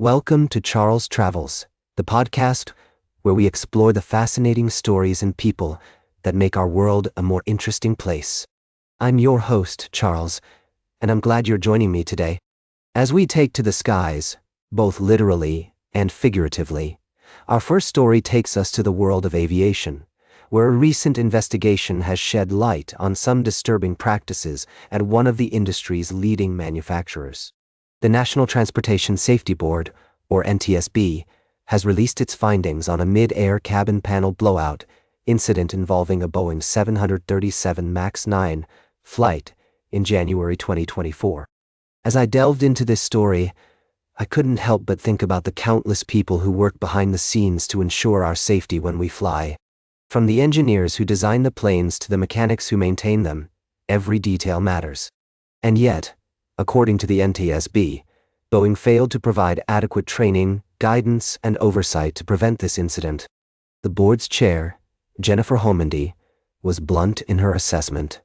Welcome to Charles Travels, the podcast where we explore the fascinating stories and people that make our world a more interesting place. I'm your host, Charles, and I'm glad you're joining me today. As we take to the skies, both literally and figuratively, our first story takes us to the world of aviation, where a recent investigation has shed light on some disturbing practices at one of the industry's leading manufacturers. The National Transportation Safety Board, or NTSB, has released its findings on a mid-air cabin panel blowout incident involving a Boeing 737 MAX 9 flight in January 2024. As I delved into this story, I couldn't help but think about the countless people who work behind the scenes to ensure our safety when we fly. From the engineers who design the planes to the mechanics who maintain them, every detail matters. And yet, according to the NTSB, Boeing failed to provide adequate training, guidance, and oversight to prevent this incident. The board's chair, Jennifer Homendy, was blunt in her assessment,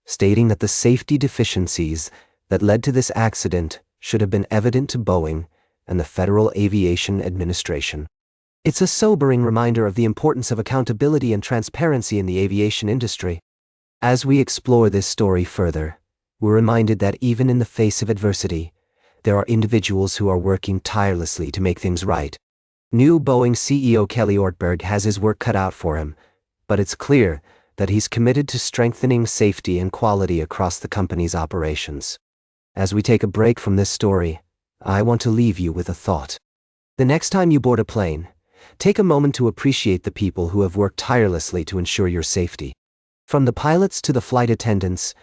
stating that the safety deficiencies that led to this accident should have been evident to Boeing and the Federal Aviation Administration. It's a sobering reminder of the importance of accountability and transparency in the aviation industry. As we explore this story further, we're reminded that even in the face of adversity, there are individuals who are working tirelessly to make things right. New Boeing CEO Kelly Ortberg has his work cut out for him, but it's clear that he's committed to strengthening safety and quality across the company's operations. As we take a break from this story, I want to leave you with a thought. The next time you board a plane, take a moment to appreciate the people who have worked tirelessly to ensure your safety. From the pilots to the flight attendants,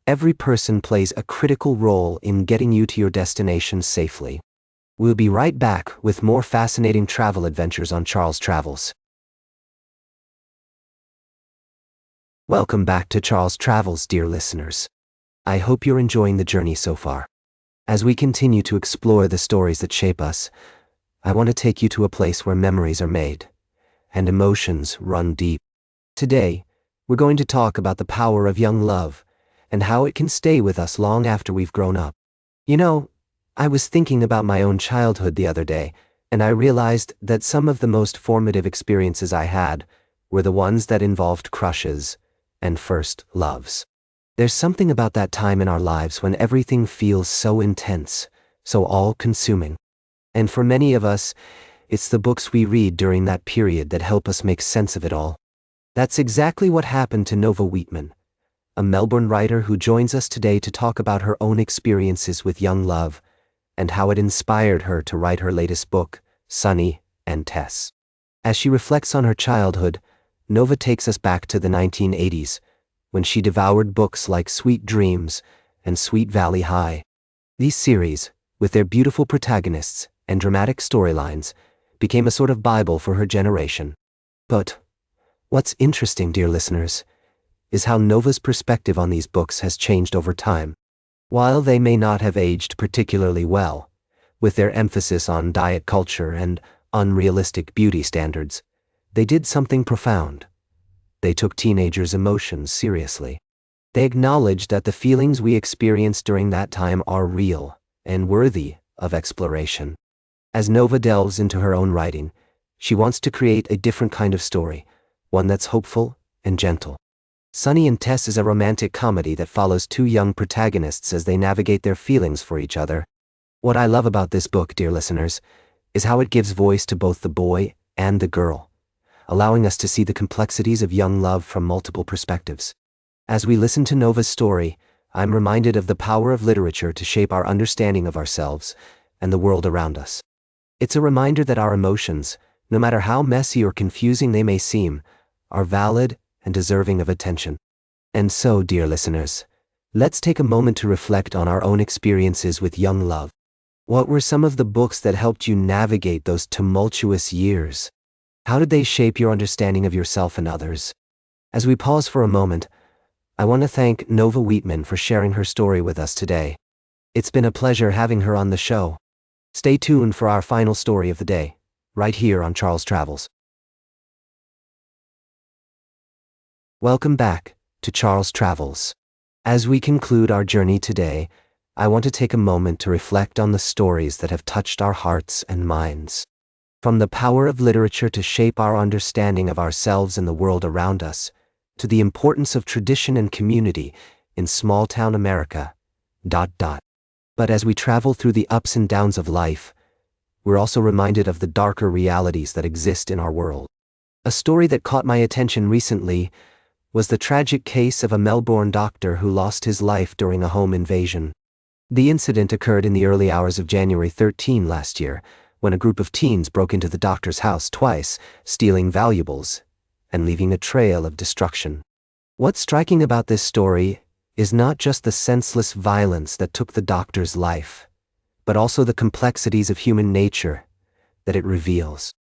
every person plays a critical role in getting you to your destination safely. We'll be right back with more fascinating travel adventures on Charles Travels. Welcome back to Charles Travels, dear listeners. I hope you're enjoying the journey so far. As we continue to explore the stories that shape us, I want to take you to a place where memories are made and emotions run deep. Today, we're going to talk about the power of young love and how it can stay with us long after we've grown up. You know, I was thinking about my own childhood the other day, and I realized that some of the most formative experiences I had were the ones that involved crushes and first loves. There's something about that time in our lives when everything feels so intense, so all-consuming. And for many of us, it's the books we read during that period that help us make sense of it all. That's exactly what happened to Nova Weetman, a Melbourne writer who joins us today to talk about her own experiences with young love and how it inspired her to write her latest book, Sonny Tess. As she reflects on her childhood, Nova takes us back to the 1980s, when she devoured books like Sweet Dreams and Sweet Valley High. These series, with their beautiful protagonists and dramatic storylines, became a sort of Bible for her generation. But what's interesting, dear listeners, is how Nova's perspective on these books has changed over time. While they may not have aged particularly well, with their emphasis on diet culture and unrealistic beauty standards, they did something profound. They took teenagers' emotions seriously. They acknowledged that the feelings we experienced during that time are real and worthy of exploration. As Nova delves into her own writing, she wants to create a different kind of story, one that's hopeful and gentle. Sonny Tess is a romantic comedy that follows two young protagonists as they navigate their feelings for each other. What I love about this book, dear listeners, is how it gives voice to both the boy and the girl, allowing us to see the complexities of young love from multiple perspectives. As we listen to Nova's story, I'm reminded of the power of literature to shape our understanding of ourselves and the world around us. It's a reminder that our emotions, no matter how messy or confusing they may seem, are valid and deserving of attention. And so, dear listeners, let's take a moment to reflect on our own experiences with young love. What were some of the books that helped you navigate those tumultuous years? How did they shape your understanding of yourself and others? As we pause for a moment, I want to thank Nova Weetman for sharing her story with us today. It's been a pleasure having her on the show. Stay tuned for our final story of the day, right here on Charles Travels. Welcome back to Charles Travels. As we conclude our journey today, I want to take a moment to reflect on the stories that have touched our hearts and minds. From the power of literature to shape our understanding of ourselves and the world around us, to the importance of tradition and community in small-town America. But as we travel through the ups and downs of life, we're also reminded of the darker realities that exist in our world. A story that caught my attention recently was the tragic case of a Melbourne doctor who lost his life during a home invasion. The incident occurred in the early hours of January 13 last year, when a group of teens broke into the doctor's house twice, stealing valuables and leaving a trail of destruction. What's striking about this story is not just the senseless violence that took the doctor's life, but also the complexities of human nature that it reveals.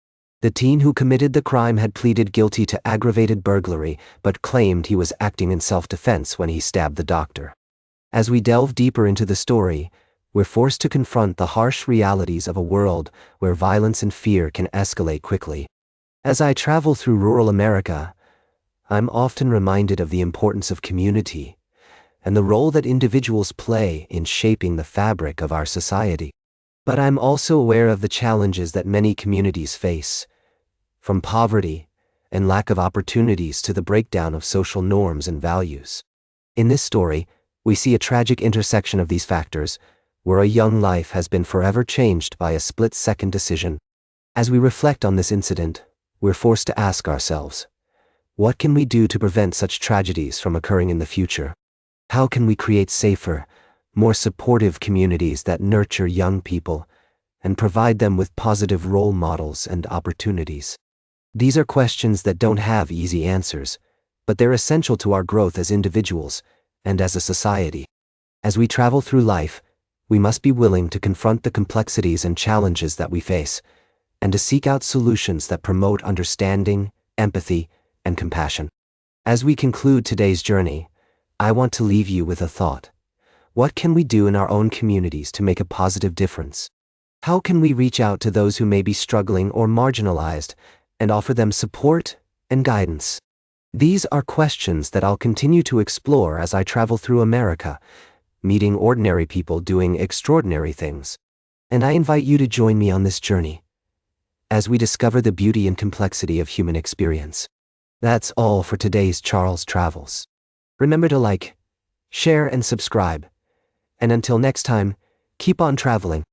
The teen who committed the crime had pleaded guilty to aggravated burglary, but claimed he was acting in self-defense when he stabbed the doctor. As we delve deeper into the story, we're forced to confront the harsh realities of a world where violence and fear can escalate quickly. As I travel through rural America, I'm often reminded of the importance of community and the role that individuals play in shaping the fabric of our society. But I'm also aware of the challenges that many communities face, from poverty and lack of opportunities to the breakdown of social norms and values. In this story, we see a tragic intersection of these factors, where a young life has been forever changed by a split-second decision. As we reflect on this incident, we're forced to ask ourselves, what can we do to prevent such tragedies from occurring in the future? How can we create safer, more supportive communities that nurture young people and provide them with positive role models and opportunities? These are questions that don't have easy answers, but they're essential to our growth as individuals and as a society. As we travel through life, we must be willing to confront the complexities and challenges that we face, and to seek out solutions that promote understanding, empathy, and compassion. As we conclude today's journey, I want to leave you with a thought. What can we do in our own communities to make a positive difference? How can we reach out to those who may be struggling or marginalized and offer them support and guidance? These are questions that I'll continue to explore as I travel through America, meeting ordinary people doing extraordinary things. And I invite you to join me on this journey as we discover the beauty and complexity of human experience. That's all for today's Charles Travels. Remember to like, share, and subscribe. And until next time, keep on traveling.